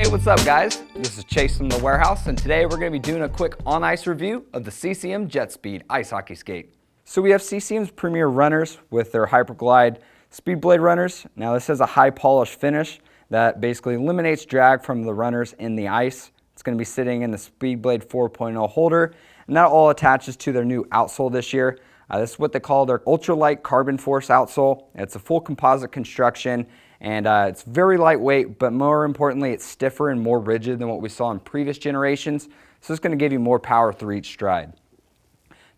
Hey, what's up guys? This is Chase from the warehouse, and today we're going to be doing a quick on-ice review of the CCM JetSpeed ice hockey skate. So we have CCM's premier runners with their Hyperglide speed blade runners. Now this has a high polish finish that basically eliminates drag from the runners in the ice. It's going to be sitting in the Speed Blade 4.0 holder, and that all attaches to their new outsole this year. This is what they call their ultralight carbon force outsole. It's a full composite construction, and it's very lightweight, but more importantly, it's stiffer and more rigid than what we saw in previous generations. So it's going to give you more power through each stride.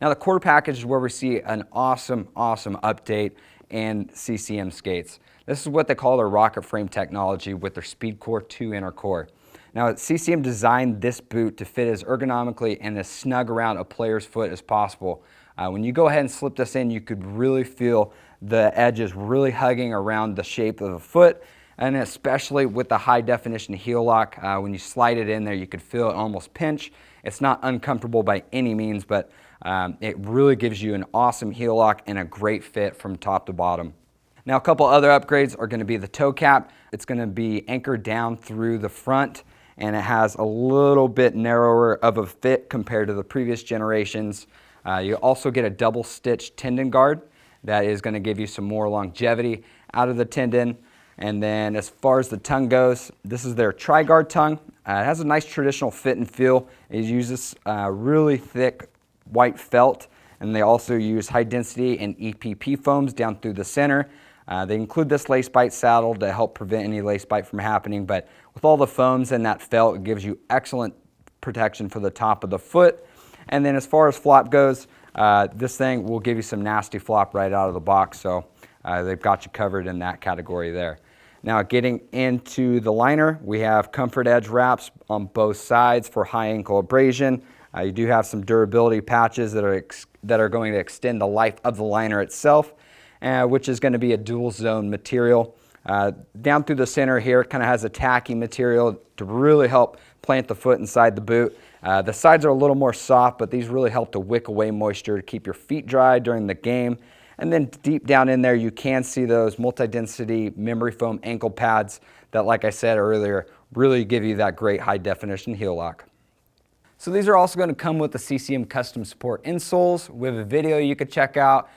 Now the core package is where we see an awesome update in CCM skates. This is what they call their rocket frame technology with their SpeedCore 2 inner core. Now CCM designed this boot to fit as ergonomically and as snug around a player's foot as possible. When you go ahead and slip this in, you could really feel the edges really hugging around the shape of the foot, and especially with the high definition heel lock, when you slide it in there, you could feel it almost pinch. It's not uncomfortable by any means, but it really gives you an awesome heel lock and a great fit from top to bottom. Now a couple other upgrades are going to be the toe cap. It's going to be anchored down through the front, and it has a little bit narrower of a fit compared to the previous generations. You also get a double stitch tendon guard that is going to give you some more longevity out of the tendon. And then as far as the tongue goes, this is their tri-guard tongue. It has a nice traditional fit and feel. It uses really thick white felt, and they also use high density and EPP foams down through the center. They include this lace bite saddle to help prevent any lace bite from happening, but with all the foams and that felt, it gives you excellent protection for the top of the foot. And then as far as flop goes, this thing will give you some nasty flop right out of the box, so they've got you covered in that category there. Now getting into the liner, we have comfort edge wraps on both sides for high ankle abrasion. You do have some durability patches that are going to extend the life of the liner itself, which is going to be a dual zone material. Down through the center here, it kind of has a tacky material to really help plant the foot inside the boot. The sides are a little more soft, but these really help to wick away moisture to keep your feet dry during the game. And then deep down in there, you can see those multi-density memory foam ankle pads that, like I said earlier, really give you that great high definition heel lock. So these are also going to come with the CCM custom support insoles. We have a video you could check out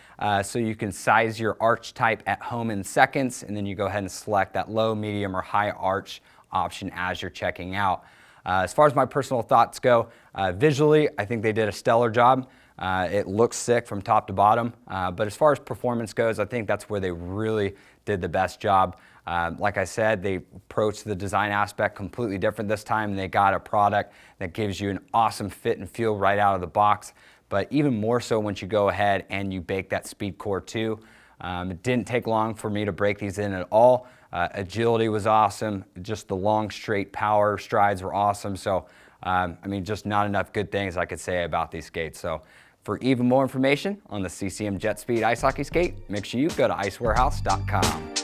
so you can size your arch type at home in seconds, and then you go ahead and select that low, medium, or high arch option as you're checking out. As far as my personal thoughts go, visually, I think they did a stellar job. It looks sick from top to bottom, but as far as performance goes, I think that's where they really did the best job. Like I said, they approached the design aspect completely different this time, and they got a product that gives you an awesome fit and feel right out of the box, but even more so once you go ahead and you bake that SpeedCore 2. It didn't take long for me to break these in at all. Agility was awesome. Just the long, straight power strides were awesome. So, I mean, just not enough good things I could say about these skates. So, for even more information on the CCM JetSpeed ice hockey skate, make sure you go to icewarehouse.com.